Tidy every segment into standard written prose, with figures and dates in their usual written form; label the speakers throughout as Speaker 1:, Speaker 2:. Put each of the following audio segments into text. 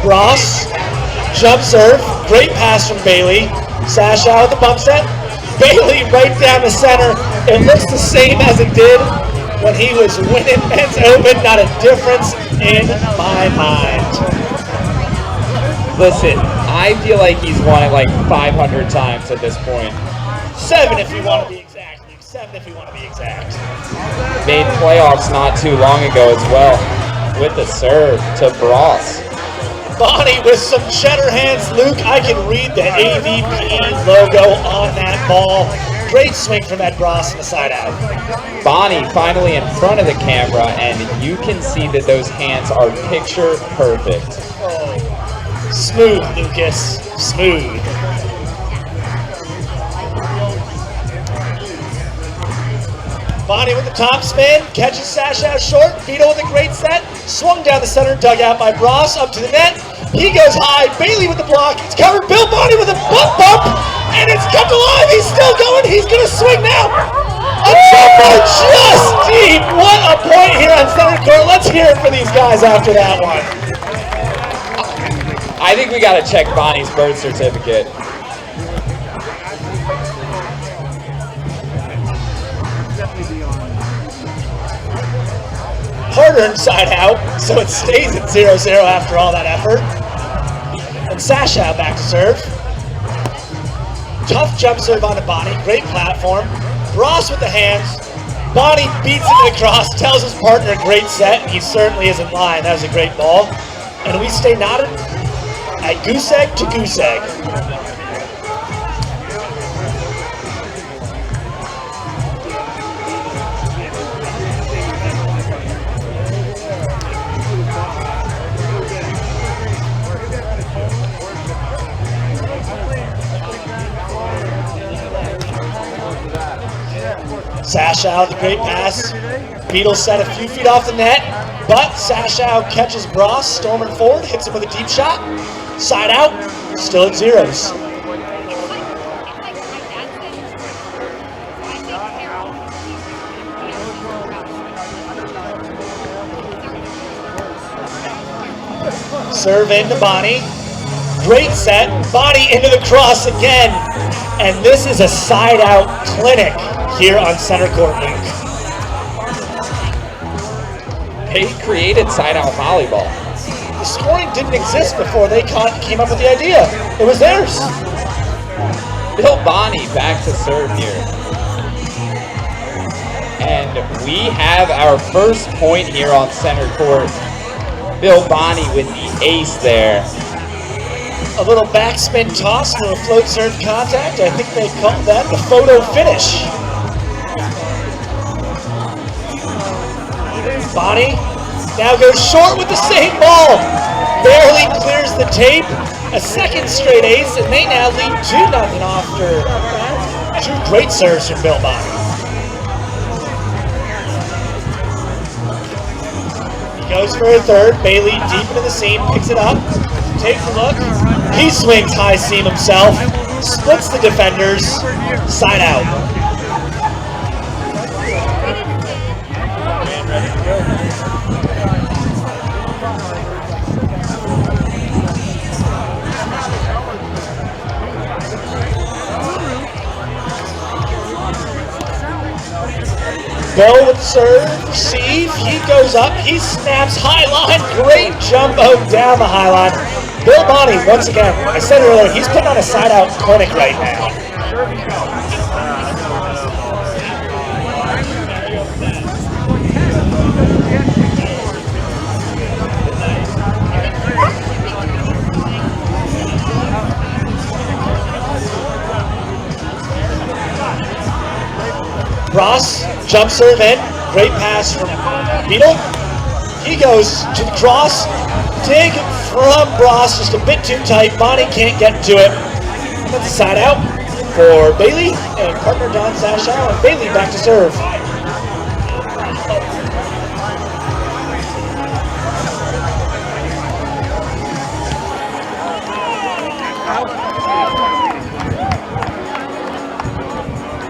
Speaker 1: Ross, jump serve, great pass from Bailey. Sash out with the bump set. Bailey right down the center. It looks the same as it did when he was winning men's open. Not a difference in my mind.
Speaker 2: Listen, I feel like he's won it like 500 times at this point.
Speaker 1: 7 if you want to be exact. 7 if you want to be exact.
Speaker 2: Made playoffs not too long ago as well with the serve to Bross.
Speaker 1: Bonnie with some cheddar hands. Luke, I can read the AVP logo on that ball. Great swing from Ed Bross in the side out.
Speaker 2: Bonnie finally in front of the camera, and you can see that those hands are picture perfect.
Speaker 1: Oh, smooth, Lucas. Smooth. Bonnie with the top spin, catches Sash out short, Beetle with a great set, swung down the center, dug out by Bross, up to the net, he goes high, Bailey with the block, it's covered, Bill Bonnie with a bump, and it's kept alive, he's still going, he's gonna swing now, a jumper just deep, what a point here on center court, let's hear it for these guys after that one.
Speaker 2: I think we gotta check Bonnie's birth certificate.
Speaker 1: Harder inside out, so it stays at 0-0 after all that effort. And Sash out back to serve. Tough jump serve on the Bonnie, great platform. Ross with the hands. Bonnie beats it across, tells his partner great set, and he certainly is in line. That was a great ball. And we stay knotted at goose egg to goose egg. Sash out, the great pass. Beetle set a few feet off the net, but Sash out catches Bross, storming forward, hits him with a deep shot. Side out, still at zeros. Serve into Bonnie. Great set. Bonnie into the cross again. And this is a side out clinic here on center court, Luke.
Speaker 2: They created side out volleyball.
Speaker 1: The scoring didn't exist before they came up with the idea. It was theirs.
Speaker 2: Bill Bonnie back to serve here. And we have our first point here on center court. Bill Bonnie with the ace there.
Speaker 1: A little backspin toss for a float serve contact. I think they called that the photo finish. Bonnie now goes short with the same ball. Barely clears the tape. A second straight ace, and they now lead 2-0 after 2 great serves from Bill Bonnie. He goes for a third. Bailey deep into the seam, picks it up, takes a look. He swings high seam himself, splits the defenders, side out. Bill with serve, receive, he goes up, he snaps high line, great jumbo down the high line. Bill Bonnie, once again, I said earlier, he's putting on a side out clinic right now. Ross, jump serve in, great pass from Beetle. He goes to the cross, dig from Bross, just a bit too tight. Bonnie can't get to it. That's a side out for Bailey and partner Don Sashow, and Bailey back to serve.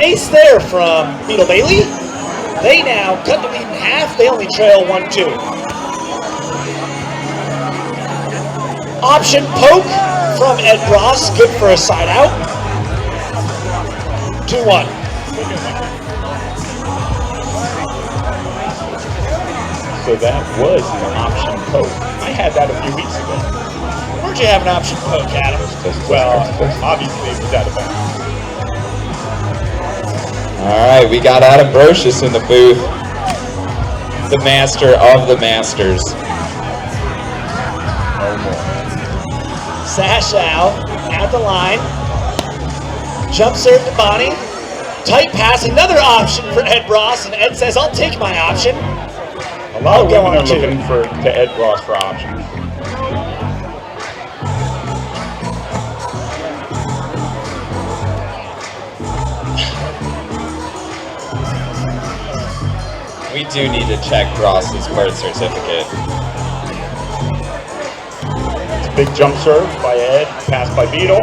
Speaker 1: Ace there from Beetle Bailey. They now cut the lead in half. They only trail 1-2. Option poke from Ed Ross, good for a side out. 2-1.
Speaker 3: So that was an option poke. I had that a few weeks ago.
Speaker 1: Where'd you have an option poke, Adam?
Speaker 3: Well, obviously it was out of bounds.
Speaker 2: All right, we got Adam Brocious in the booth, the master of the masters.
Speaker 3: No more.
Speaker 1: Sash out at the line. Jump serve to Bonnie. Tight pass, another option for Ed Ross, and Ed says, I'll take my option.
Speaker 3: A lot of
Speaker 1: I'll go
Speaker 3: women
Speaker 1: on
Speaker 3: are
Speaker 1: two.
Speaker 3: looking to Ed Ross for options.
Speaker 2: We do need to check Ross's birth certificate.
Speaker 3: It's a big jump serve by Ed, pass by Beetle,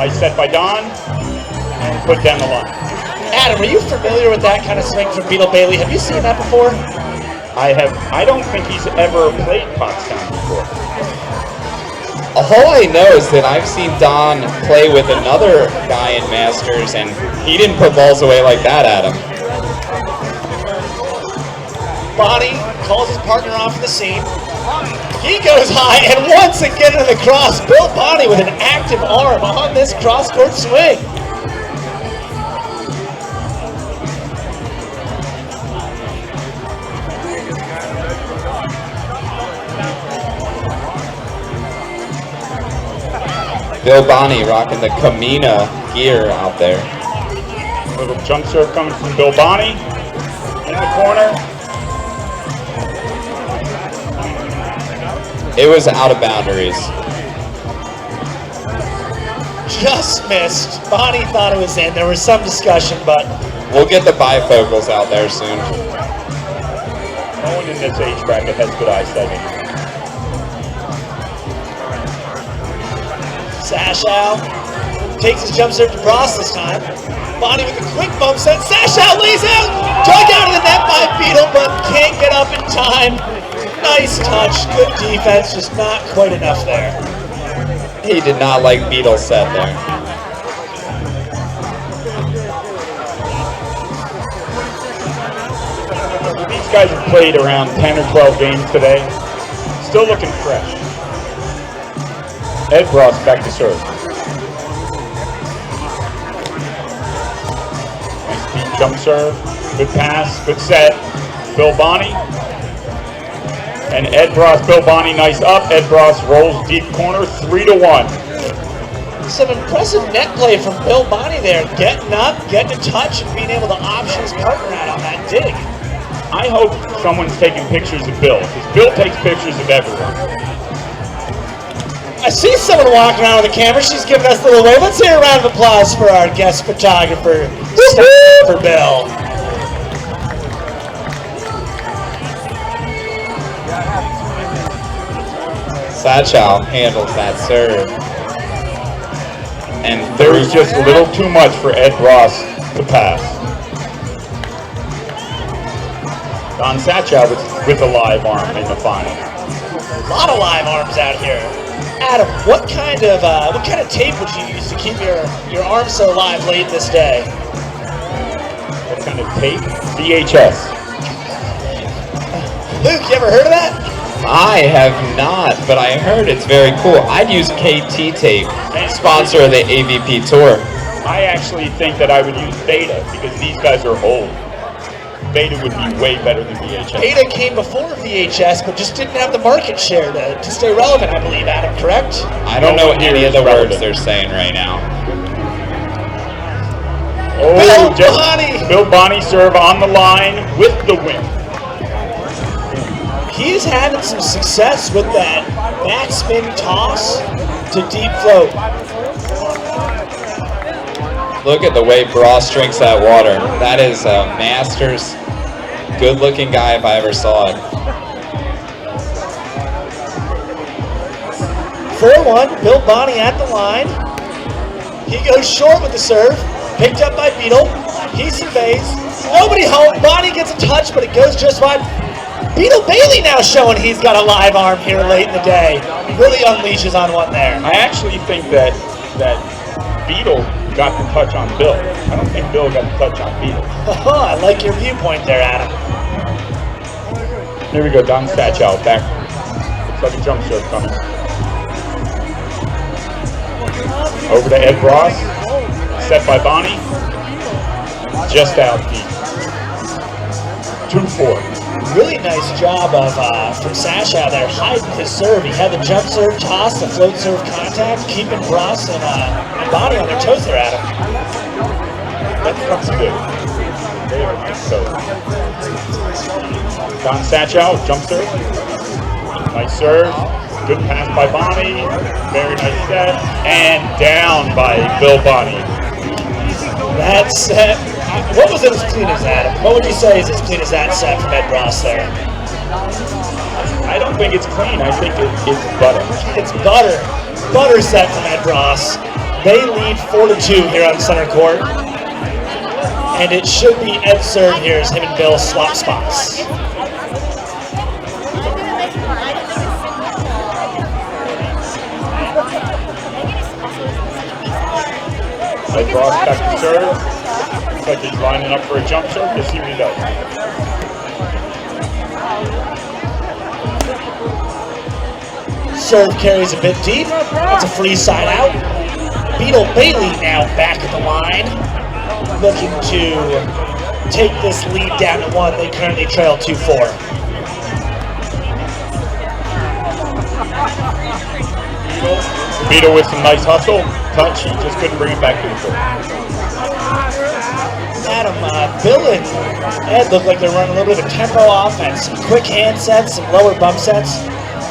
Speaker 3: nice set by Don, and put down the line.
Speaker 1: Adam, are you familiar with that kind of swing from Beetle Bailey? Have you seen that before?
Speaker 3: I don't think he's ever played Pottstown before.
Speaker 2: All I know is that I've seen Don play with another guy in Masters, and he didn't put balls away like that, Adam.
Speaker 1: Bonnie calls his partner off the scene. He goes high, and once again into the cross. Bill Bonnie with an active arm on this cross-court swing.
Speaker 2: Bill Bonnie rocking the Kamina gear out there.
Speaker 3: Little jump serve coming from Bill Bonnie in the corner.
Speaker 2: It was out of boundaries.
Speaker 1: Just missed. Bonnie thought it was in. There was some discussion, but
Speaker 2: We'll get the bifocals out there soon.
Speaker 3: No one in this age bracket has good eyesight anymore.
Speaker 1: Sash out. Takes his jump serve to Ross this time. Bonnie with a quick bump set. Sash out, lays out. Dug out of the net by Beetle, but can't get up in time. Nice touch. Good defense. Just not quite enough there.
Speaker 2: He did not like Beetle's set there.
Speaker 3: These guys have played around 10 or 12 games today. Still looking fresh. Ed Ross back to serve. Nice deep jump serve. Good pass. Good set. Bill Bonnie. And Ed Ross, Bill Bonnie, nice up. Ed Ross rolls deep corner, 3-1.
Speaker 1: Some impressive net play from Bill Bonnie there. Getting up, getting a touch, and being able to option his partner out on that dig.
Speaker 3: I hope someone's taking pictures of Bill, because Bill takes pictures of everyone.
Speaker 1: I see someone walking around with a camera. She's giving us a little wave. Let's hear a round of applause for our guest photographer, for Bill.
Speaker 2: Sachow handles that serve. And
Speaker 3: There was just a little too much for Ed Ross to pass. Don Sachow with a live arm in the final.
Speaker 1: A lot of live arms out here. Adam, what kind of tape would you use to keep your arm so live late this day?
Speaker 3: What kind of tape? VHS.
Speaker 1: Luke, you ever heard of that?
Speaker 2: I have not, but I heard it's very cool. I'd use KT tape, sponsor of the AVP Tour.
Speaker 3: I actually think that I would use Beta because these guys are old. Beta would be way better than VHS.
Speaker 1: Beta came before VHS, but just didn't have the market share to stay relevant, I believe, Adam, correct?
Speaker 2: I don't know
Speaker 3: Nowhere
Speaker 2: any of
Speaker 3: near
Speaker 2: the
Speaker 3: as
Speaker 2: words
Speaker 3: relevant.
Speaker 2: they're saying right now.
Speaker 3: Oh,
Speaker 1: Bill
Speaker 3: just
Speaker 1: Bonnie!
Speaker 3: Bill Bonnie serve on the line with the win.
Speaker 1: He's having some success with that backspin toss to deep float.
Speaker 2: Look at the way Bross drinks that water. That is a Masters good-looking guy if I ever saw it.
Speaker 1: 4-1, Bill Bonnie at the line. He goes short with the serve. Picked up by Beetle. He surveys. Nobody home. Bonnie gets a touch, but it goes just wide. Beetle Bailey now showing he's got a live arm here late in the day. Really unleashes on one there.
Speaker 3: I actually think that Beetle got the touch on Bill. I don't think Bill got the touch on Beetle.
Speaker 1: I like your viewpoint there, Adam.
Speaker 3: Here we go, Don Satchow back. Looks like a jump serve coming. Over to Ed Ross. Set by Bonnie. Just out deep. 2-4.
Speaker 1: Really nice job from Sasha there, hiding his serve. He had the jump serve toss, the float serve contact, keeping Ross and Bonnie on their toes there, Adam.
Speaker 3: That's good. Very nice toes. Don Satchow, jump serve. Nice serve. Good pass by Bonnie. Very nice set. And down by Bill Bonnie.
Speaker 1: That set, what was it as clean as Adam? What would you say is as clean as that set from Ed Ross there?
Speaker 3: I don't think it's clean. I think it's butter.
Speaker 1: It's butter. Butter set from Ed Ross. They lead 4-2 here on center court. And it should be Ed's serve here as him and Bill swap spots.
Speaker 3: Ed Ross back to serve. Looks like he's lining up for a jump serve. Let's see what he does.
Speaker 1: Serve carries a bit deep. That's a free side out. Beetle Bailey now back at the line, looking to take this lead down to 1. They currently trail 2-4.
Speaker 3: Beetle with some nice hustle. Touch, he just couldn't bring it back to the court.
Speaker 1: Adam, Bill and Ed look like they're running a little bit of a tempo offense. Some quick hand sets, some lower bump sets.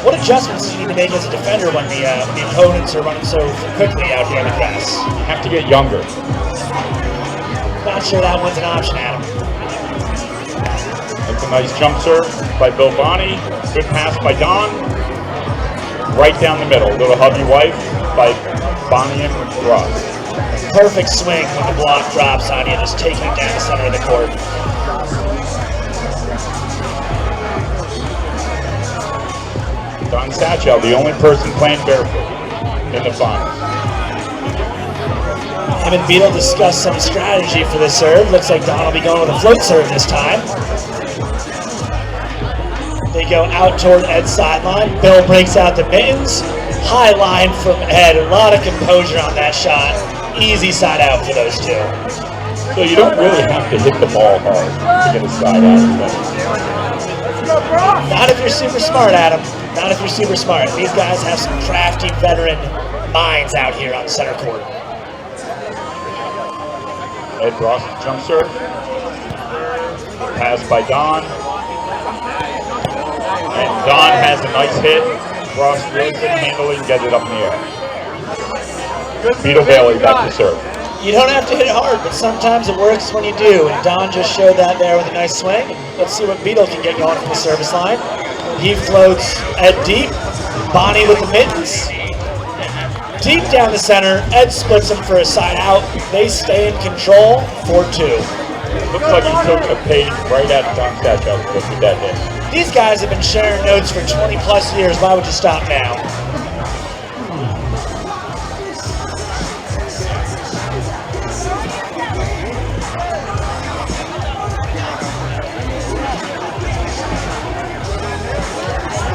Speaker 1: What adjustments do you need to make as a defender when the opponents are running so quickly out here on the grass?
Speaker 3: You have to get younger.
Speaker 1: Not sure that one's an option, Adam.
Speaker 3: That's a nice jump serve by Bill Bonnie. Good pass by Don. Right down the middle. Little hubby wife by Bonnie and Ross.
Speaker 1: Perfect swing when the block drops on you, just taking it down the center of the court.
Speaker 3: Don Satchow, the only person playing barefoot in the finals.
Speaker 1: Him and Beetle discuss some strategy for this serve. Looks like Don will be going with a float serve this time. They go out toward Ed's sideline. Bill breaks out the mittens. High line from Ed. A lot of composure on that shot. Easy side out for those two.
Speaker 3: So you don't really have to hit the ball hard to get a side out.
Speaker 1: Not if you're super smart, Adam. Not if you're super smart. These guys have some crafty veteran minds out here on center court.
Speaker 3: Ed Ross jump serve. Pass by Don. And Don has a nice hit. Ross really couldn't handle it and get it up in the air. Beetle Bailey back to serve.
Speaker 1: You don't have to hit it hard, but sometimes it works when you do. And Don just showed that there with a nice swing. Let's see what Beetle can get going from the service line. He floats Ed deep. Bonnie with the mittens. Deep down the center. Ed splits him for a side out. They stay in control. 4-2.
Speaker 3: Looks like he took a page right out of Don Satchow with that hit.
Speaker 1: These guys have been sharing notes for 20 plus years. Why would you stop now?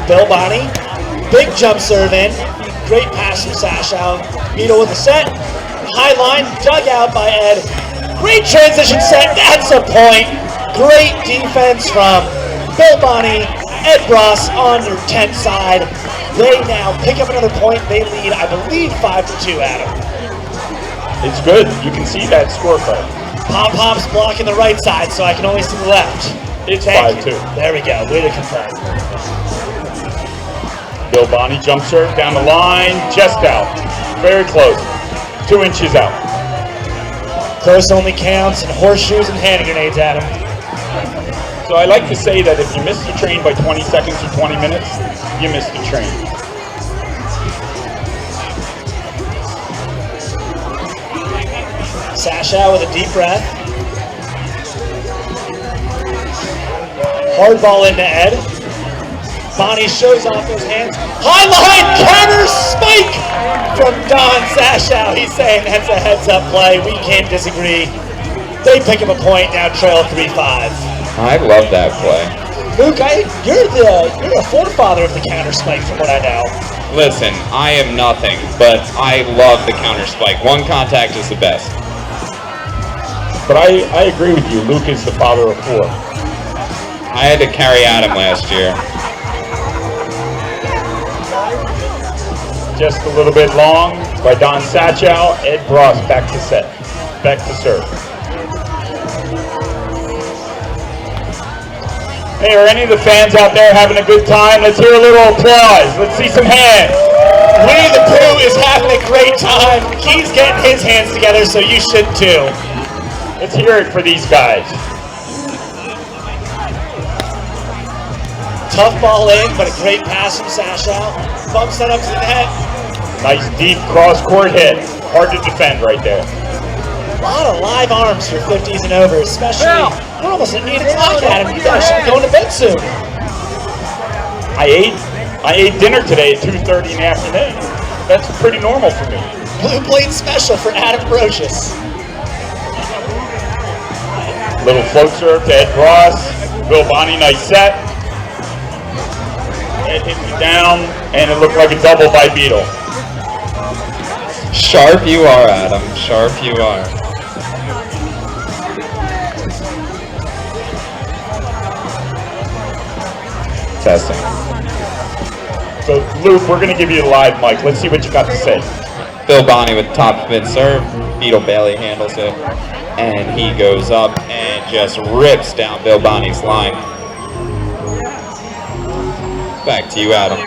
Speaker 1: Bill Bonnie, big jump serve in. Great pass from Sasha. Beetle with the set. High line, dug out by Ed. Great transition set. That's a point. Great defense from Bill Bonnie, Ed Ross on your 10th side. They now pick up another point. They lead, I believe, 5-2, Adam.
Speaker 3: It's good. You can see that scorecard.
Speaker 1: Pom-Pom's blocking the right side, so I can only see the left.
Speaker 3: It's
Speaker 1: Thank
Speaker 3: 5-2.
Speaker 1: you. There we go. Way to confirm.
Speaker 3: Bill Bonnie jump serve down the line. Just out. Very close. 2 inches out.
Speaker 1: Close only counts in horseshoes and hand grenades, Adam.
Speaker 3: So I like to say that if you miss the train by 20 seconds or 20 minutes, you missed the train.
Speaker 1: Sasha with a deep breath. Hard ball into Ed. Bonnie shows off those hands. High line counter spike from Don Sashow. He's saying that's a heads-up play. We can't disagree. They pick up a point, now trail 3-5.
Speaker 2: I love that play.
Speaker 1: Luke, you're a forefather of the counter spike from what I know.
Speaker 2: Listen, I am nothing, but I love the counter spike. One contact is the best.
Speaker 3: But I agree with you. Luke is the father of four.
Speaker 2: I had to carry Adam last year.
Speaker 3: Just a little bit long by Don Sashow. Ed Bross back to set. Back to serve. Hey, are any of the fans out there having a good time? Let's hear a little applause. Let's see some hands.
Speaker 1: Winnie the Pooh is having a great time. He's getting his hands together, so you should too.
Speaker 3: Let's hear it for these guys.
Speaker 1: Tough ball in, but a great pass from Sashow. Bumps that up to the net.
Speaker 3: Nice deep cross-court hit. Hard to defend right there.
Speaker 1: A lot of live arms for 50s and over, especially. We're almost at 8 o'clock, Adam. You guys should be going to bed soon.
Speaker 3: I ate dinner today at 2:30 in the afternoon. That's pretty normal for me.
Speaker 1: Blue Plate special for Adam Brocious.
Speaker 3: Little float serve to Ed Bross. Bill Bonnie, nice set. Ed hit me down, and it looked like a double by Beetle.
Speaker 2: Sharp you are, Adam. Sharp you are. Testing.
Speaker 3: So, Luke, we're going to give you the live mic. Let's see what you got to say.
Speaker 2: Bill Bonnie with top spin serve. Beetle Bailey handles it. And he goes up and just rips down Bill Bonnie's line. Back to you, Adam.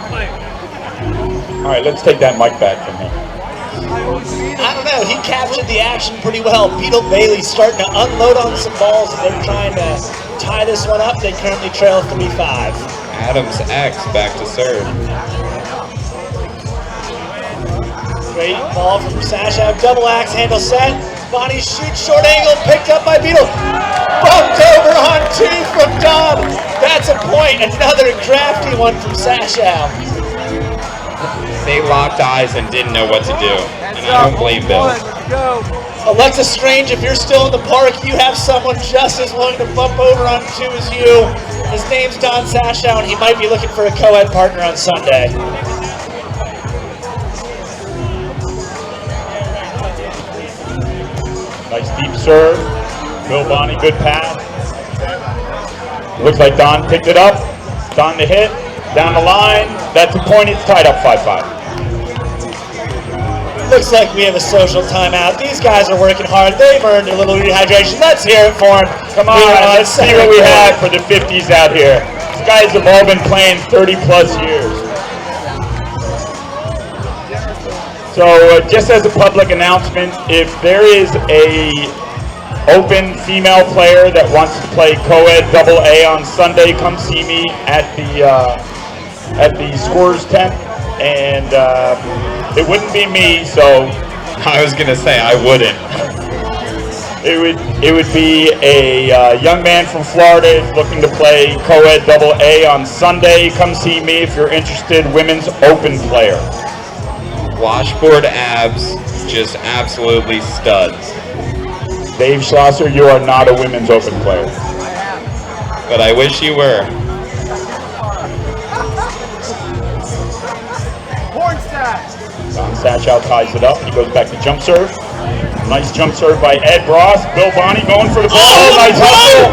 Speaker 3: All right, let's take that mic back from him.
Speaker 1: I don't know, he captured the action pretty well. Beetle Bailey's starting to unload on some balls as they're trying to tie this one up. They currently trail 3-5.
Speaker 2: Adam's X back to serve.
Speaker 1: Great ball from Sashow. Double axe handle set. Bonnie shoots short angle, picked up by Beetle. Bumped over on 2 from Don. That's a point. Another crafty one from Sashow.
Speaker 2: They locked eyes and didn't know what to do. And I don't blame Bill.
Speaker 1: Alexa Strange, if you're still in the park, you have someone just as willing to bump over on 2 as you. His name's Don Sashow, and he might be looking for a co-ed partner on Sunday.
Speaker 3: Nice deep serve. Bill Bonnie, good pass. Looks like Don picked it up. Don to hit. Down the line. That's a point. It's tied up 5-5.
Speaker 1: Looks like we have a social timeout. These guys are working hard. They've earned a little rehydration. Let's hear it for them.
Speaker 3: Come on, let's see what we have for the 50s out here. These guys have all been playing 30 plus years. So just as a public announcement, if there is a open female player that wants to play co-ed AA on Sunday, come see me at the scorers tent. And it wouldn't be me, so
Speaker 2: I was gonna say I wouldn't.
Speaker 3: It would be a young man from Florida looking to play co-ed AA on Sunday. Come see me if you're interested. Women's open player.
Speaker 2: Washboard abs, just absolutely studs.
Speaker 3: Dave Schlosser, you are not a women's open player.
Speaker 2: But I wish you were.
Speaker 3: Don Sashow ties it up. He goes back to jump serve. Nice jump serve by Ed Bross. Bill Bonnie going for the ball.
Speaker 1: Oh,
Speaker 3: nice hustle.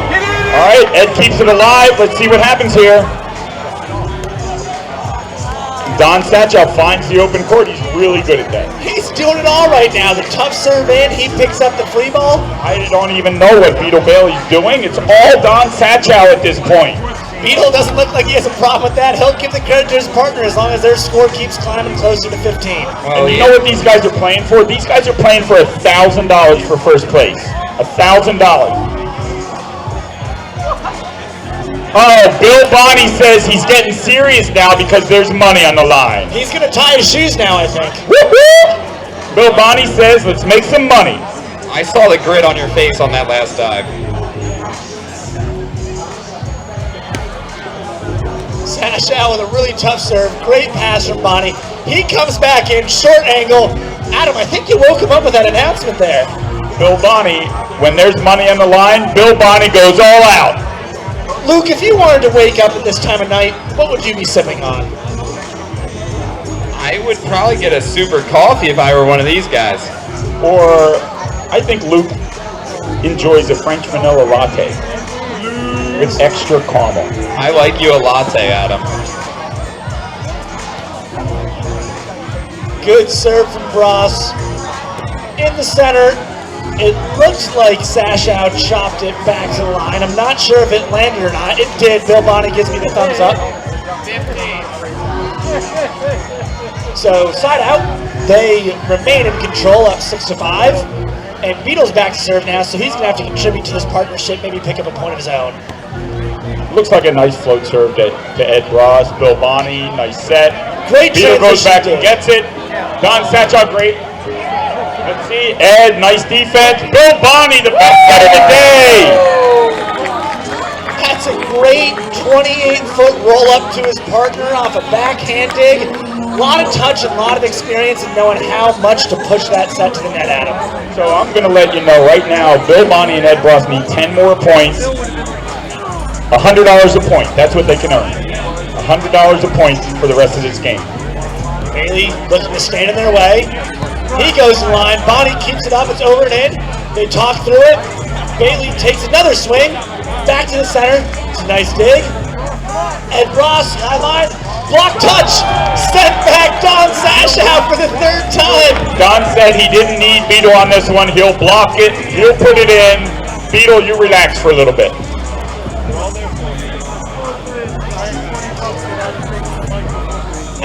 Speaker 3: All right, Ed keeps it alive. Let's see what happens here. Don Sashow finds the open court. He's really good at that.
Speaker 1: He's doing it all right now. The tough serve in. He picks up the free ball.
Speaker 3: I don't even know what Beetle Bailey's doing. It's all Don Sashow at this point.
Speaker 1: Beetle doesn't look like he has a problem with that. He'll give the credit to his partner as long as their score keeps climbing closer to 15.
Speaker 2: Well,
Speaker 3: And you know what these guys are playing for? These guys are playing for $1,000 for first place. $1,000. Oh, Bill Bonnie says he's getting serious now because there's money on the line.
Speaker 1: He's going to tie his shoes now, I think.
Speaker 3: Woo-hoo! Bill Bonnie says, let's make some money.
Speaker 2: I saw the grit on your face on that last dive.
Speaker 1: Sash out with a really tough serve. Great pass from Bonnie. He comes back in, short angle. Adam, I think you woke him up with that announcement there.
Speaker 3: Bill Bonnie, when there's money on the line, Bill Bonnie goes all out.
Speaker 1: Luke, if you wanted to wake up at this time of night, what would you be sipping on?
Speaker 2: I would probably get a super coffee if I were one of these guys.
Speaker 3: Or I think Luke enjoys a French vanilla latte with extra caramel.
Speaker 2: I like you a latte, Adam.
Speaker 1: Good serve from Bros. In the center. It looks like Sashow chopped it back to the line. I'm not sure if it landed or not. It did. Bill Bonnie gives me the thumbs up. So side out, they remain in control up 6-5. And Beetle's back to serve now, so he's going to have to contribute to this partnership, maybe pick up a point of his own.
Speaker 3: Looks like a nice float serve to Ed Ross. Bill Bonnie, nice set.
Speaker 1: Great
Speaker 3: Beetle goes
Speaker 1: transition,
Speaker 3: back
Speaker 1: dude.
Speaker 3: and gets it. Don Satchow, great. Let's see, Ed, nice defense. Bill Bonnie, the best set of the day.
Speaker 1: That's a great 28-foot roll-up to his partner off a backhand dig. A lot of touch and a lot of experience in knowing how much to push that set to the net, Adam.
Speaker 3: So I'm going to let you know right now, Bill Bonnie and Ed Ross need 10 more points. $100 a point, that's what they can earn. $100 a point for the rest of this game.
Speaker 1: Bailey looking to stand in their way. He goes in line. Bonnie keeps it up. It's over and in. They talk through it. Bailey takes another swing. Back to the center. It's a nice dig. Ed Ross, sideline. Block touch. Sent back Don Sashow for the third time.
Speaker 3: Don said he didn't need Beetle on this one. He'll block it. He'll put it in. Beetle, you relax for a little bit.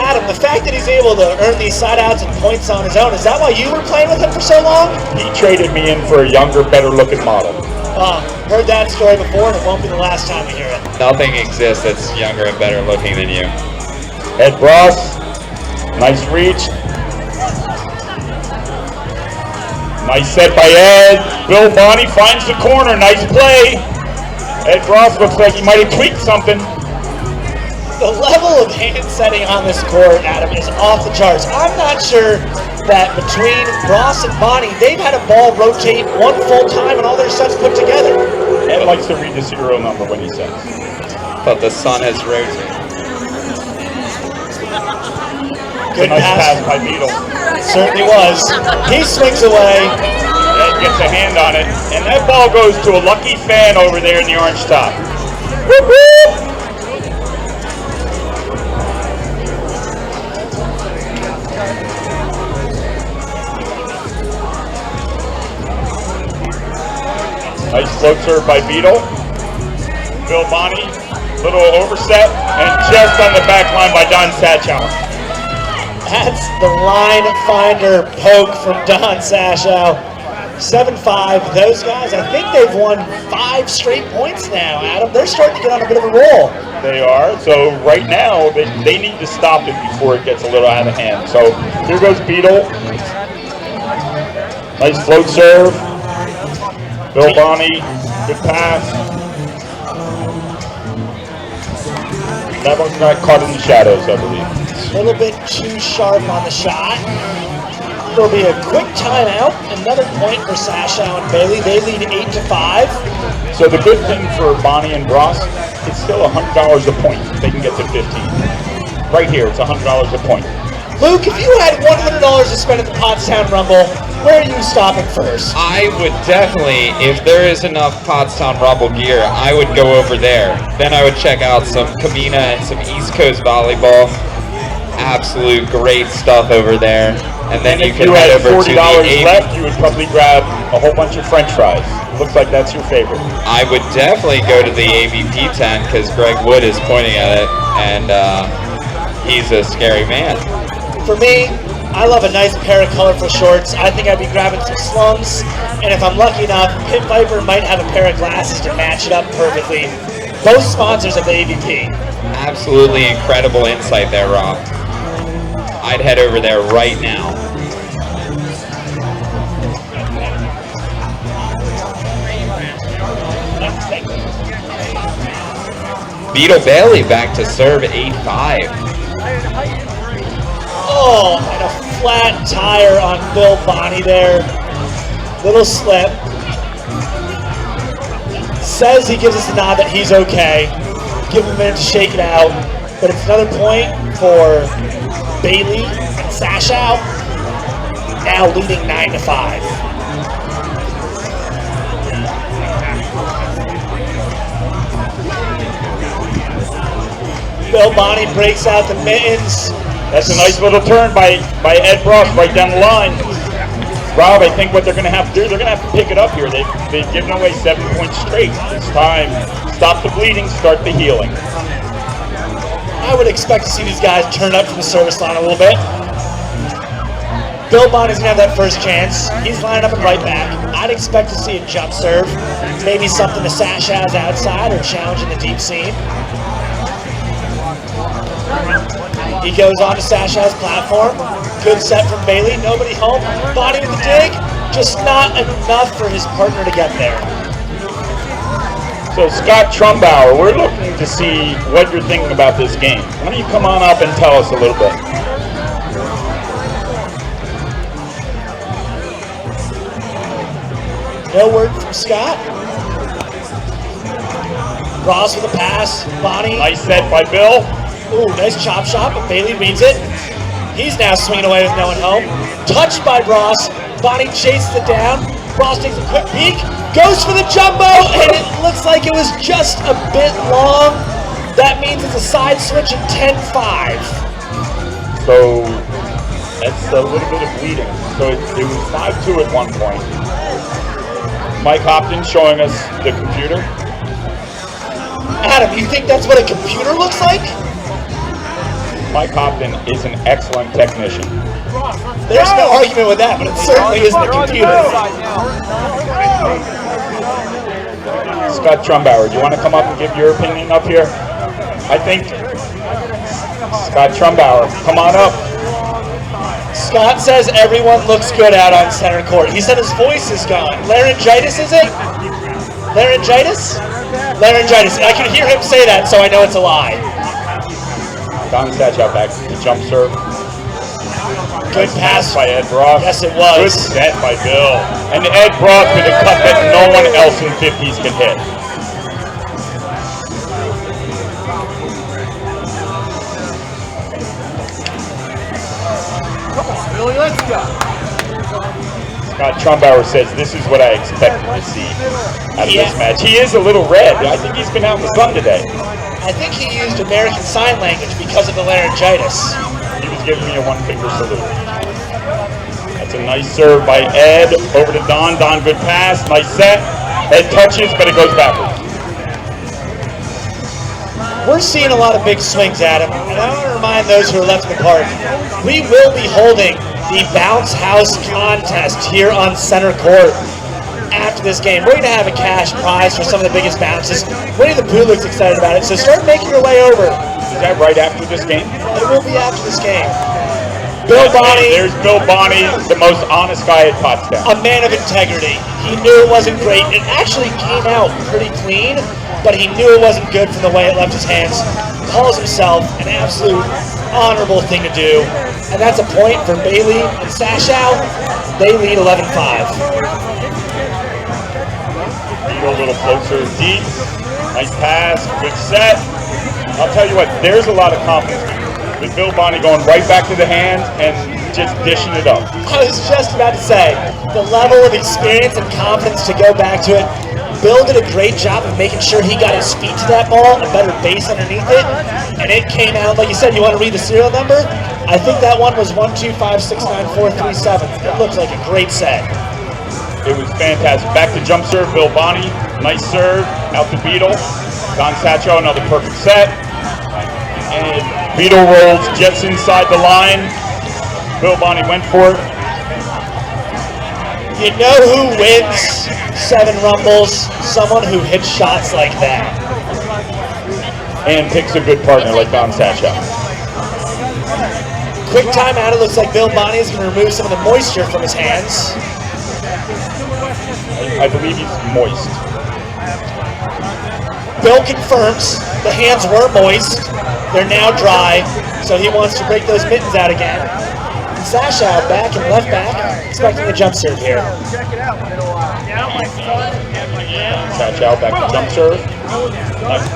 Speaker 1: Adam, the fact that he's able to earn these side outs and points on his own, is that why you were playing with him for so long?
Speaker 3: He traded me in for a younger, better looking model.
Speaker 1: Heard that story before, and it won't be the last time we hear it.
Speaker 2: Nothing exists that's younger and better looking than you.
Speaker 3: Ed Ross, nice reach. Nice set by Ed. Bill Bonnie finds the corner, nice play. Ed Ross looks like he might have tweaked something.
Speaker 1: The level of hand setting on this court, Adam, is off the charts. I'm not sure that between Ross and Bonnie, they've had a ball rotate one full time and all their sets put together.
Speaker 3: Ed likes to read the serial number when he says.
Speaker 2: But the sun has rotated.
Speaker 1: Good
Speaker 3: Nice pass
Speaker 1: pass.
Speaker 3: by Beetle.
Speaker 1: Certainly was. He swings away.
Speaker 3: Ed gets a hand on it, and that ball goes to a lucky fan over there in the orange top. Woo-hoo! Nice float serve by Beetle. Bill Bonnie, little overset, and just on the back line by Don Satchow.
Speaker 1: That's the line finder poke from Don Sashow. 7-5. Those guys, I think they've won 5 straight points now, Adam. They're starting to get on a bit of a roll.
Speaker 3: They are. So right now, they need to stop it before it gets a little out of hand. So here goes Beetle. Nice float serve. Bill Bonnie, good pass. That one's not caught in the shadows, I believe.
Speaker 1: A little bit too sharp on the shot. There'll be a quick timeout. Another point for Sashow and Bailey. They lead 8-5.
Speaker 3: So the good thing for Bonnie and Ross, it's still $100 a point. They can get to 15. Right here, it's $100 a point.
Speaker 1: Luke, if you had $100 to spend at the Pottstown Rumble, where are you stopping first?
Speaker 2: I would definitely, if there is enough Pottstown Rumble gear, I would go over there. Then I would check out some Kamina and some East Coast volleyball. Absolute great stuff over there. And then you
Speaker 3: if
Speaker 2: can
Speaker 3: you
Speaker 2: head
Speaker 3: had
Speaker 2: over to the
Speaker 3: $40
Speaker 2: AV.
Speaker 3: left, you would probably grab a whole bunch of French fries. Looks like that's your favorite.
Speaker 2: I would definitely go to the AVP tent because Greg Wood is pointing at it, and he's a scary man.
Speaker 1: For me, I love a nice pair of colorful shorts. I think I'd be grabbing some slums, and if I'm lucky enough, Pit Viper might have a pair of glasses to match it up perfectly. Both sponsors of the AVP.
Speaker 2: Absolutely incredible insight there, Rob. I'd head over there right now. Beetle Bailey back to serve 8-5.
Speaker 1: Oh, and a flat tire on Bill Bonney there. Little slip. Says he gives us a nod that he's okay. Give him a minute to shake it out. But it's another point for Bailey and Sashow. Now leading 9-5. Bill Bonney breaks out the mittens.
Speaker 3: That's a nice little turn by Ed Bross right down the line. Rob, I think what they're going to have to do, they're going to have to pick it up here. They've given away 7 points straight. It's time. Stop the bleeding, start the healing.
Speaker 1: I would expect to see these guys turn up from the service line a little bit. Bill Bonney's going to have that first chance. He's lining up and right back. I'd expect to see a jump serve. Maybe something to Sashow's outside or challenge in the deep seam. He goes on to Sashow's platform. Good set from Bailey. Nobody home. Bonney with the dig. Just not enough for his partner to get there.
Speaker 3: So Scott Trumbauer, we're looking to see what you're thinking about this game. Why don't you come on up and tell us a little bit?
Speaker 1: No word from Scott. Ross with a pass. Bonney.
Speaker 3: Nice set by Bill.
Speaker 1: Ooh, nice chop shot, but Bailey reads it. He's now swinging away with no one home. Touched by Ross. Bonney chases it down. Ross takes a quick peek. Goes for the jumbo, and it looks like it was just a bit long. That means it's a side switch at 10-5.
Speaker 3: So that's a little bit of bleeding. So it was 5-2 at one point. Mike Hopkins showing us the computer.
Speaker 1: Adam, you think that's what a computer looks like?
Speaker 3: Mike Hopkins is an excellent technician.
Speaker 1: There's no argument with that, but it certainly isn't a computer.
Speaker 3: Scott Trumbauer, do you want to come up and give your opinion up here? I think Scott Trumbauer, come on up.
Speaker 1: Scott says everyone looks good out on center court. He said his voice is gone. Laryngitis, is it? Laryngitis? Laryngitis. I can hear him say that, so I know it's a lie.
Speaker 3: Don Satchow back to the jump serve.
Speaker 1: Good pass
Speaker 3: by Ed Bross.
Speaker 1: Yes, it was.
Speaker 3: Good set by Bill. And Ed Bross with a cut that no one else in 50s can hit.
Speaker 4: Come on, Billy, let's go.
Speaker 3: Scott Trumbauer says this is what I expected to see out of this match. He is a little red. I think he's been out in the sun today.
Speaker 1: I think he used American Sign Language because of the laryngitis.
Speaker 3: He was giving me a one-finger salute. That's a nice serve by Ed. Over to Don. Don, good pass. Nice set. Ed touches, but it goes backwards.
Speaker 1: We're seeing a lot of big swings, Adam, and I want to remind those who are left in the park, we will be holding the Bounce House contest here on center court after this game. We're going to have a cash prize for some of the biggest bounces. Winnie the Pooh looks excited about it, so start making your way over.
Speaker 3: Is that right after this game?
Speaker 1: It will be after this game. Bill Bonney.
Speaker 3: There's Bill Bonney, the most honest guy at Pottstown.
Speaker 1: A man of integrity. He knew it wasn't great. It actually came out pretty clean, but he knew it wasn't good from the way it left his hands. Calls himself an absolute honorable thing to do. And that's a point for Bailey and Sashow. They lead 11-5.
Speaker 3: Go a little closer deep. Nice pass, good set. I'll tell you what, there's a lot of confidence with Bill Bonney going right back to the hands and just dishing it up.
Speaker 1: I was just about to say, the level of experience and confidence to go back to it. Bill did a great job of making sure he got his feet to that ball, a better base underneath it, and it came out, like you said, you want to read the serial number? I think that one was 1-2-5-6-9-4-3-7. It looks like a great set.
Speaker 3: It was fantastic. Back to jump serve, Bill Bonney. Nice serve, out to Beetle. Don Satchow, another perfect set. And Beetle rolls just inside the line. Bill Bonney went for it.
Speaker 1: You know who wins 7 Rumbles? Someone who hits shots like that.
Speaker 3: And picks a good partner like Don Satchow.
Speaker 1: Quick timeout. It looks like Bill Bonney is going to remove some of the moisture from his hands.
Speaker 3: I believe he's moist.
Speaker 1: Bill confirms. The hands were moist. They're now dry, so he wants to break those mittens out again. And Sashow back and left back, expecting a jump serve here.
Speaker 3: Sashow back to jump serve. Nice.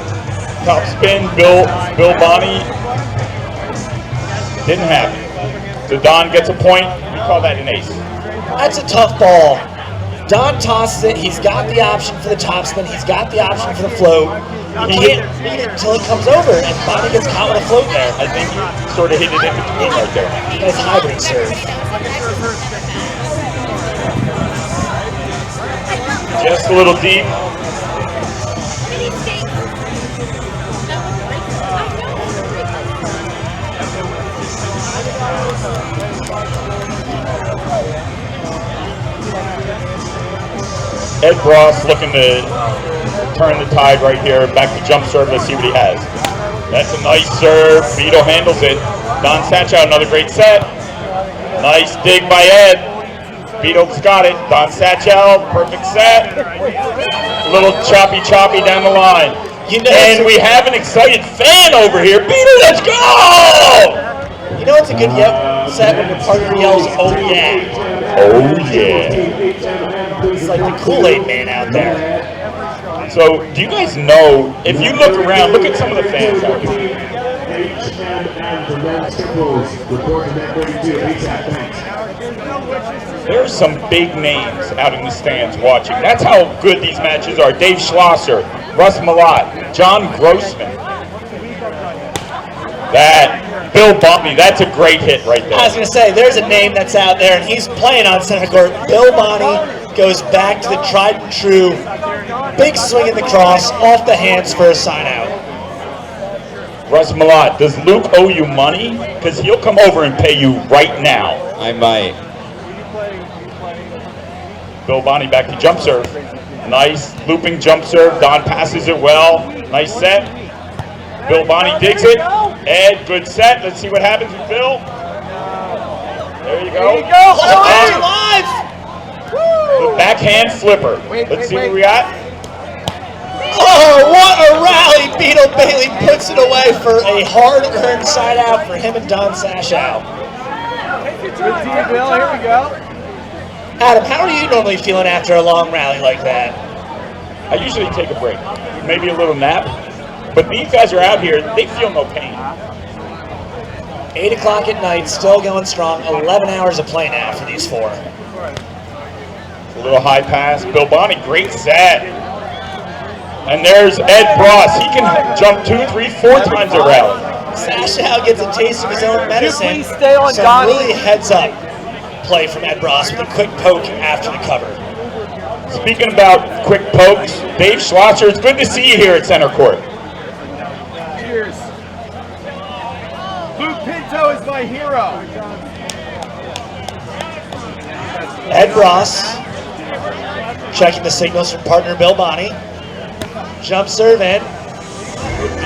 Speaker 3: Top spin, Bill Bonnie. Didn't happen. So Don gets a point. We call that an ace.
Speaker 1: That's a tough ball. Don tosses it. He's got the option for the topspin. He's got the option for the float. He can't beat it until it comes over, and Bonnie gets caught with a float there.
Speaker 3: I think he sort of hit it in between right there.
Speaker 1: Nice hybrid serve.
Speaker 3: Just a little deep. Ed Ross looking to turn the tide right here. Back to jump serve. Let's see what he has. That's a nice serve. Vito handles it. Don Sashow, another great set. Nice dig by Ed. Vito's got it. Don Sashow, perfect set. A little choppy down the line. And we have an excited fan over here. Vito, let's go!
Speaker 1: You know it's a good set when your partner yells, "Oh yeah."
Speaker 3: Oh yeah.
Speaker 1: It's like the Kool-Aid man out there.
Speaker 3: So, do you guys know, if you look around, look at some of the fans out here. There's some big names out in the stands watching. That's how good these matches are. Dave Schlosser, Russ Malott, John Grossman. Bill Bumpy, that's a great hit right there.
Speaker 1: I was going to say, there's a name that's out there, and he's playing on center court. Bill Bonnie goes back to the tried and true. Big swing in the cross, off the hands for a sign out.
Speaker 3: Russ Malott, does Luke owe you money? Because he'll come over and pay you right now.
Speaker 2: I might.
Speaker 3: Bill Bonnie back to jump serve. Nice looping jump serve. Don passes it well. Nice set. Bill Bonnie digs it. Ed, good set. Let's see what happens with Bill. There you go.
Speaker 1: There you go. Oh, live.
Speaker 3: The backhand flipper. Let's see what we got.
Speaker 1: Oh, what a rally. Beetle Bailey puts it away for a hard-earned side out for him and Don Sashow.
Speaker 4: Good team, Bill. Here we go.
Speaker 1: Adam, how are you normally feeling after a long rally like that?
Speaker 3: I usually take a break. Maybe a little nap. But these guys are out here. They feel no pain.
Speaker 1: 8 o'clock at night, still going strong. 11 hours of play now for these four.
Speaker 3: A little high pass. Bill Bonnie, great set. And there's Ed Bross. He can jump 2, 3, 4 times a rally.
Speaker 1: Sashow gets a taste of his own medicine.
Speaker 4: Please stay on,
Speaker 1: Some
Speaker 4: Donnie.
Speaker 1: really heads-up play from Ed Bross with a quick poke after the cover.
Speaker 3: Speaking about quick pokes, Dave Schlosser, it's good to see you here at center court.
Speaker 4: Cheers. Luke Pinto is my hero.
Speaker 1: Ed Bross checking the signals from partner Bill Bonnie. Jump serve in.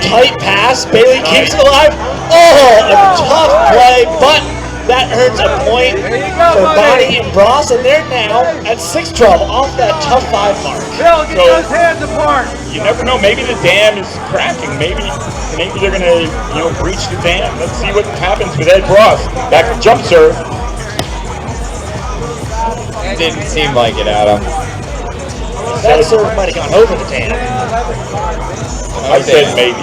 Speaker 1: Tight pass. Bailey keeps it alive. Oh, a tough play, but that earns a point for Bonnie and Bross, and they're now at 6-12 off that tough 5 mark.
Speaker 4: Bill, get those hands apart.
Speaker 3: You never know. Maybe the dam is cracking. Maybe they're gonna breach the dam. Let's see what happens with Ed Bross. Back to jump serve.
Speaker 2: Didn't seem like it, Adam.
Speaker 1: That serve might have gone over the dam.
Speaker 3: I said maybe.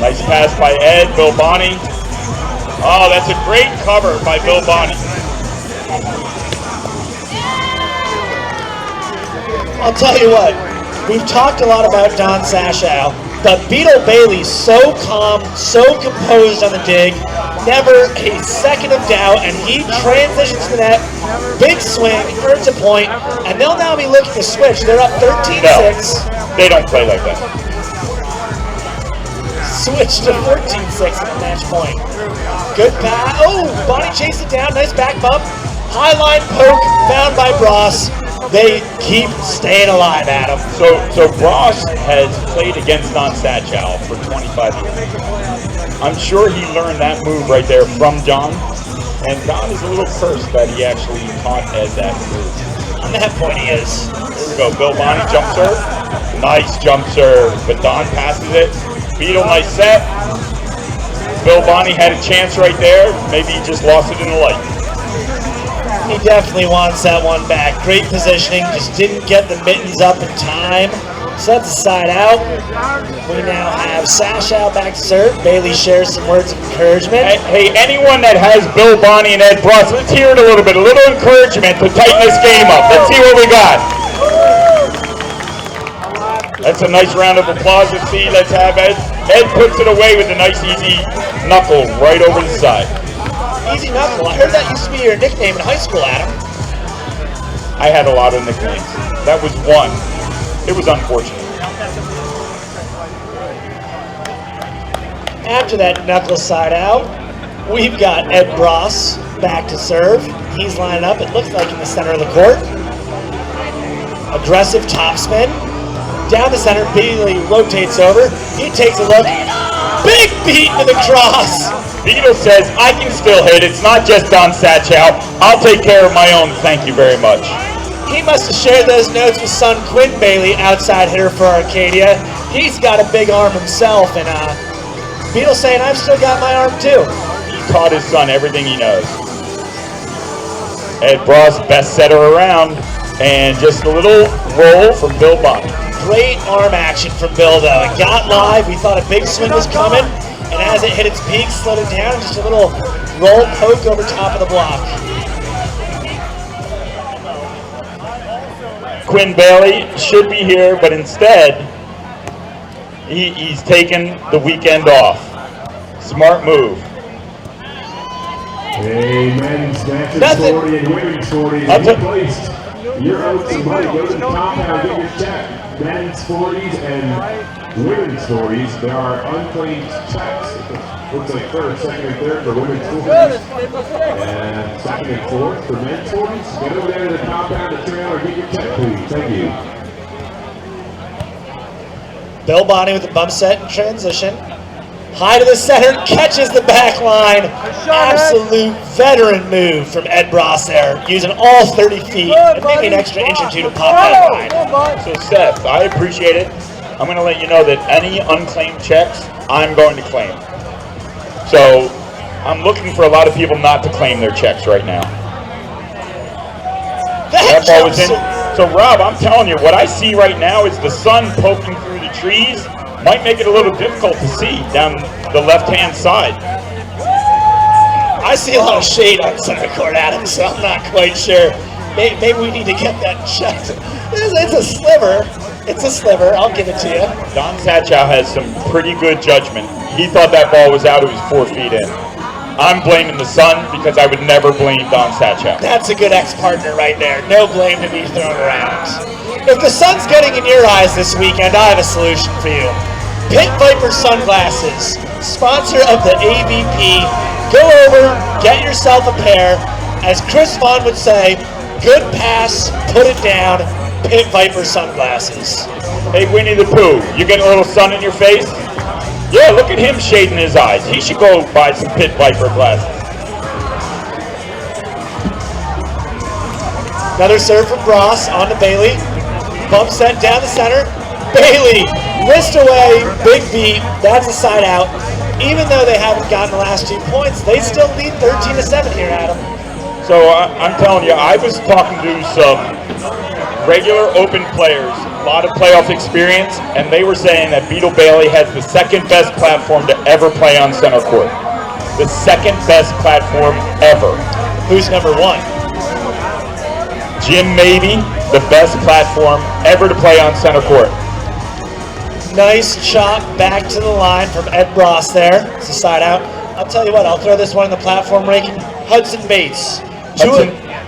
Speaker 3: Nice pass by Ed. Bill Bonnie. Oh, that's a great cover by Bill Bonnie.
Speaker 1: I'll tell you what, we've talked a lot about Don Sashow, but Beetle Bailey's so calm, so composed on the dig, never a second of doubt, and he transitions to the net, big swing, earns a point, and they'll now be looking to switch. They're up 13-6.
Speaker 3: No, they don't play like that.
Speaker 1: Switch to 14-6 at the match point. Good pass. Oh, Bonnie chased it down. Nice back bump. High line poke found by Bross. They keep staying alive, Adam.
Speaker 3: So Bross has played against Don Sashow for 25 years. I'm sure he learned that move right there from John. And Don is a little cursed that he actually taught Ed that move.
Speaker 1: On that point, he is.
Speaker 3: Here we go, Bill Bonnie jump serve. Nice jump serve, but Don passes it. Beetle, nice set. Bill Bonnie had a chance right there. Maybe he just lost it in the light.
Speaker 1: He definitely wants that one back. Great positioning, just didn't get the mittens up in time. So that's a side out. We now have Sash out back to serve. Bailey shares some words of encouragement.
Speaker 3: Hey, anyone that has Bill Bonnie and Ed Bross, let's hear it a little bit. A little encouragement to tighten this game up. Let's see what we got. That's a nice round of applause. Let's see. Let's have Ed. Ed puts it away with a nice easy knuckle right over the side.
Speaker 1: Easy knuckle. I heard that used to be your nickname in high school, Adam.
Speaker 3: I had a lot of nicknames. That was one. It was unfortunate.
Speaker 1: After that knuckle side out, we've got Ed Bross back to serve. He's lining up, it looks like in the center of the court. Aggressive topspin. Down the center, Bailey rotates over. He takes a look. Big beat to the cross.
Speaker 3: Beetle says, I can still hit. It's not just Don Satchow. I'll take care of my own. Thank you very much.
Speaker 1: He must have shared those notes with son Quinn Bailey, outside hitter for Arcadia. He's got a big arm himself, and Beetle saying, I've still got my arm too.
Speaker 3: He taught his son everything he knows. Ed Bross, best setter around, and just a little roll from Bill Bonnie.
Speaker 1: Great arm action from Bill, though. It got live. We thought a big swing was coming, and as it hit its peak, slowed it down, just a little roll poke over top of the block.
Speaker 3: Quinn Bailey should be here, but instead, he's taken the weekend off. Smart move.
Speaker 5: Hey, men's matches
Speaker 1: Nothing.
Speaker 5: 40 and women's 40 is placed. You're out somebody, go to the compound, get your check. Men's 40s and women's 40s, there are unclaimed checks. Looks like first, second, and third for women's 40s. And second and fourth for men's 40s. Get over there to the compound and trailer, get your check, please. Thank you.
Speaker 1: Bill Bonnie with the bump set in transition. High to the center, catches the back line. Absolute veteran move from Ed Bross there, using all 30 feet and maybe an extra inch or two to pop that line.
Speaker 3: So Seth, I appreciate it. I'm going to let you know that any unclaimed checks, I'm going to claim. So I'm looking for a lot of people not to claim their checks right now. That ball was in. So Rob, I'm telling you, what I see right now is the sun poking through the trees. Might make it a little difficult to see down the left-hand side.
Speaker 1: I see a lot of shade on center court, Adam, so I'm not quite sure. Maybe we need to get that checked. It's a sliver. It's a sliver. I'll give it to you.
Speaker 3: Don Satchow has some pretty good judgment. He thought that ball was out. It was 4 feet in. I'm blaming the sun because I would never blame Don Satchow.
Speaker 1: That's a good ex-partner right there. No blame to be thrown around. If the sun's getting in your eyes this weekend, I have a solution for you. Pit Viper Sunglasses, sponsor of the AVP. Go over, get yourself a pair. As Chris Vaughn would say, good pass, put it down, Pit Viper Sunglasses.
Speaker 3: Hey, Winnie the Pooh, you getting a little sun in your face? Yeah, look at him shading his eyes. He should go buy some Pit Viper glasses.
Speaker 1: Another serve from Bross on to Bailey. Bump set down the center. Bailey, wrist away, big beat. That's a side out. Even though they haven't gotten the last 2 points, they still lead 13-7 here, Adam.
Speaker 3: So I'm telling you, I was talking to some regular open players, a lot of playoff experience, and they were saying that Beetle Bailey has the second best platform to ever play on center court. The second best platform ever.
Speaker 1: Who's number one?
Speaker 3: Jim maybe, the best platform ever to play on center court.
Speaker 1: Nice chop back to the line from Ed Bross there. It's a side out. I'll tell you what, I'll throw this one in the platform ranking. Hudson Bates.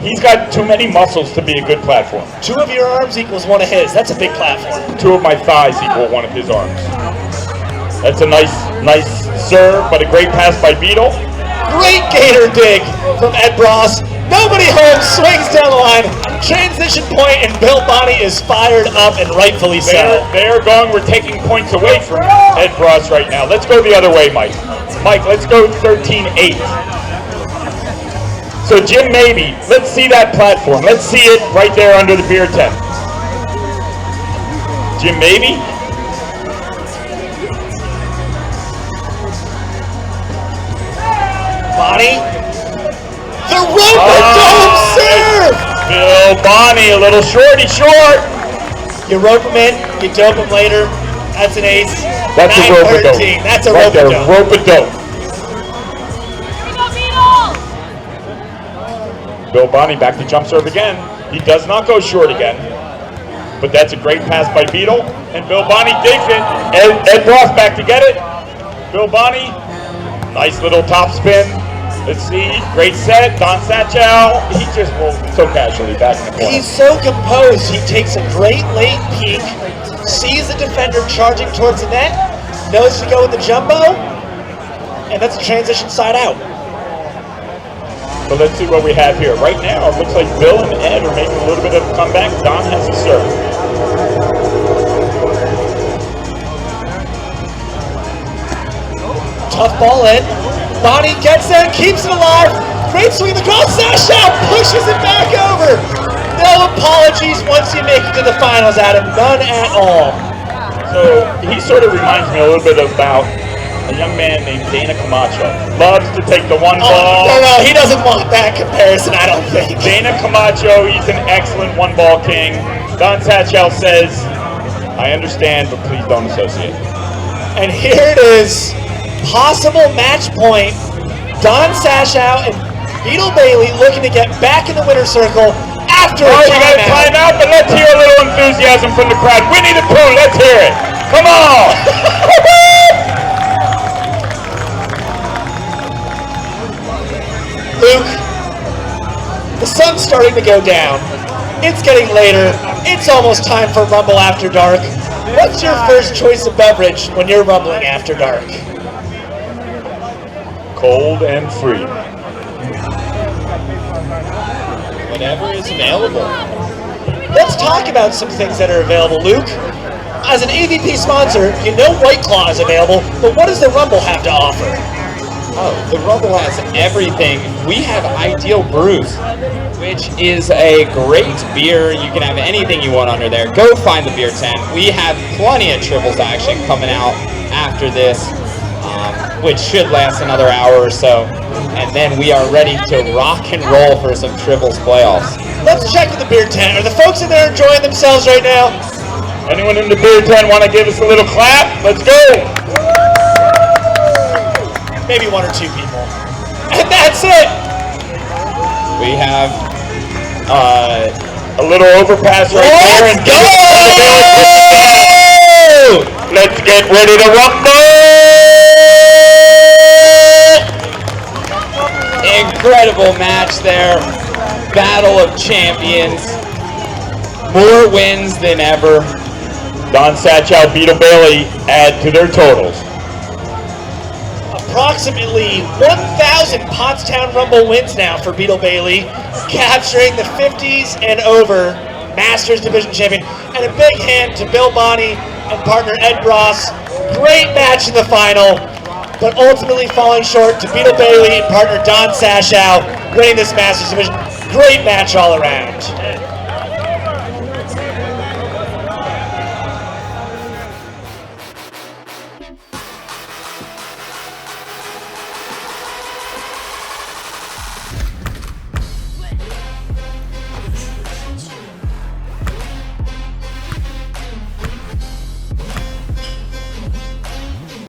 Speaker 3: He's got too many muscles to be a good platform.
Speaker 1: 2 of your arms equals 1 of his. That's a big platform.
Speaker 3: 2 of my thighs equal 1 of his arms. That's a nice serve, but a great pass by Beetle.
Speaker 1: Great gator dig from Ed Bross. Nobody home, swings down the line. Transition point, and Bill Bonnie is fired up, and rightfully so.
Speaker 3: They're going, we're taking points away from Ed Bross right now. Let's go the other way, Mike. Mike, let's go 13-8. So Jim Maybe, let's see that platform. Let's see it right there under the beer tent. Jim Maybe.
Speaker 1: Bonnie. The rope-a-dome serve!
Speaker 3: Bill Bonnie, a little shorty short.
Speaker 1: You rope him in, you dope him later. That's an ace.
Speaker 3: That's a rope-a-dope.
Speaker 1: 9-13. That's a
Speaker 3: right there,
Speaker 1: rope-a-dope.
Speaker 3: rope-a-dope. Bill Bonnie back to jump serve again. He does not go short again. But that's a great pass by Beetle. And Bill Bonnie digs it. Ed Roth back to get it. Bill Bonnie, nice little top spin. Let's see, great set. Don Satchow, he just rolled so casually back in the corner.
Speaker 1: He's so composed. He takes a great late peek, sees the defender charging towards the net, knows to go with the jumbo, and that's a transition side out.
Speaker 3: So let's see what we have here. Right now, it looks like Bill and Ed are making a little bit of a comeback. Don has the serve.
Speaker 1: Tough ball in. Bonnie gets there, keeps it alive. Great swing across. Sasha pushes it back over. No apologies once you make it to the finals, Adam. None at all.
Speaker 3: So he sort of reminds me a little bit about a young man named Dana Camacho. Loves to take the one ball.
Speaker 1: No, he doesn't want that comparison, I don't think.
Speaker 3: Dana Camacho, he's an excellent one-ball king. Don Satchel says, I understand, but please don't associate.
Speaker 1: And here it is. Possible match point. Don Sashow and Beetle Bailey looking to get back in the winner's circle after a
Speaker 3: we got a
Speaker 1: timeout.
Speaker 3: timeout, but let's hear a little enthusiasm from the crowd. Winnie the Pooh, let's hear it. Come on.
Speaker 1: Luke, the sun's starting to go down. It's getting later. It's almost time for Rumble After Dark. What's your first choice of beverage when you're rumbling after dark?
Speaker 3: Cold and free.
Speaker 1: Whatever is available. Let's talk about some things that are available, Luke. As an AVP sponsor, you know White Claw is available, but what does the Rumble have to offer?
Speaker 2: Oh, the Rumble has everything. We have Ideal Brews, which is a great beer. You can have anything you want under there. Go find the beer tent. We have plenty of triples action coming out after this, which should last another hour or so. And then we are ready to rock and roll for some triples playoffs.
Speaker 1: Let's check with the beer tent. Are the folks in there enjoying themselves right now?
Speaker 3: Anyone in the beer tent want to give us a little clap? Let's go.
Speaker 1: Maybe one or two people. And that's it!
Speaker 2: We have
Speaker 3: a little overpass right there.
Speaker 1: Let's
Speaker 3: And
Speaker 1: go!
Speaker 3: Let's get ready to rumble!
Speaker 2: incredible match there. Battle of champions. More wins than ever.
Speaker 3: Don Satchow, Beetle Bailey add to their totals.
Speaker 1: Approximately 1,000 Pottstown Rumble wins now for Beetle Bailey, capturing the 50s and over Masters Division Champion. And a big hand to Bill Bonnie and partner Ed Ross. Great match in the final, but ultimately falling short to Beetle Bailey and partner Don Sashow, winning this Masters Division. Great match all around.